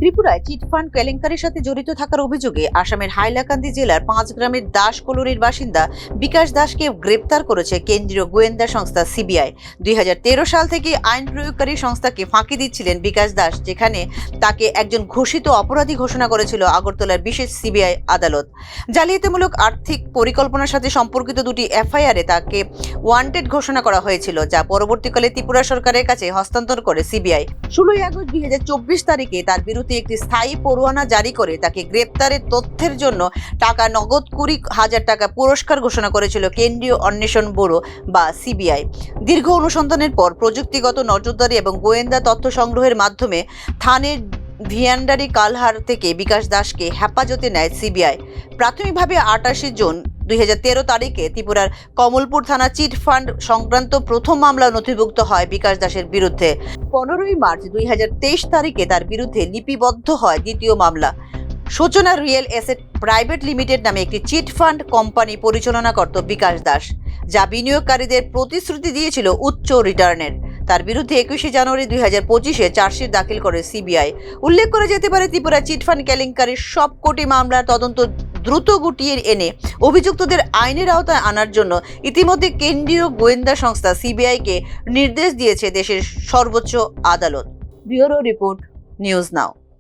ত্রিপুরায় চিটফান্ড কেলেঙ্কারির সাথে জড়িত থাকার অভিযোগে আসামের হাইলাকান্দি জেলার 5 গ্রামের দাস কলোনির বাসিন্দা বিকাশ দাসকে গ্রেপ্তার করেছে কেন্দ্রীয় গোয়েন্দা সংস্থা সিবিআই। 2013 সাল থেকে আইন প্রয়োগকারী সংস্থাকে ফাঁকি দিচ্ছিলেন বিকাশ দাস, যেখানে তাকে একজন ঘোষিত অপরাধী ঘোষণা করেছিল আগরতলার বিশেষ সিবিআই আদালত। জালিয়াতিমূলক আর্থিক পরিকল্পনার সাথে সম্পর্কিত দুটি এফআইআরে তাকে ওয়ান্টেড ঘোষণা করা হয়েছিল, যা পরবর্তীকালে ত্রিপুরা সরকারের কাছে হস্তান্তর করে সিবিআই। 16 আগস্ট 2024 তারিখে তার বিরুদ্ধে একটি স্থায়ী পরোয়ানা জারি করে তাকে গ্রেপ্তারের তথ্যের জন্য নগদ 20,000 টাকা পুরস্কার ঘোষণা করেছিল কেন্দ্রীয় অন্বেষণ ব্যুরো বা সিবিআই। দীর্ঘ অনুসন্ধানের পর প্রযুক্তিগত নজরদারি এবং গোয়েন্দা তথ্য সংগ্রহের মাধ্যমে থানের ভিয়ান্ডারি কালহার থেকে বিকাশ দাসকে হেফাজতে নেয় সিবিআই। প্রাথমিকভাবে 28 জুন 2013 তারিখে ত্রিপুরার কমলপুর থানা চিটফান্ড সংক্রান্ত প্রথম মামলা নথিভুক্ত হয় বিকাশ দাসের বিরুদ্ধে। 15 মার্চ 2023 তারিখে তার বিরুদ্ধে লিপিবদ্ধ হয় দ্বিতীয় মামলা। সূচনা রিয়েল এস্টেট প্রাইভেট লিমিটেড নামে একটি চিটফান্ড কোম্পানি পরিচালনা করত বিকাশ দাস, যা বিনিয়োগকারীদের প্রতিশ্রুতি দিয়েছিল উচ্চ রিটার্নের। তার বিরুদ্ধে 21 জানুয়ারি 2025-এ চার্জশিট দাখিল করে সিবিআই। উল্লেখ করা যেতে পারে, ত্রিপুরা চিটফান্ড কেলেঙ্কারির সবকটি মামলার তদন্ত দ্রুত গুটিয়ে এনে অভিযুক্তদের আইনের আওতায় আনার জন্য ইতিমধ্যে কেন্দ্রীয় গোয়েন্দা সংস্থা সিবিআইকে নির্দেশ দিয়েছে দেশের সর্বোচ্চ আদালত। Bureau report, news now.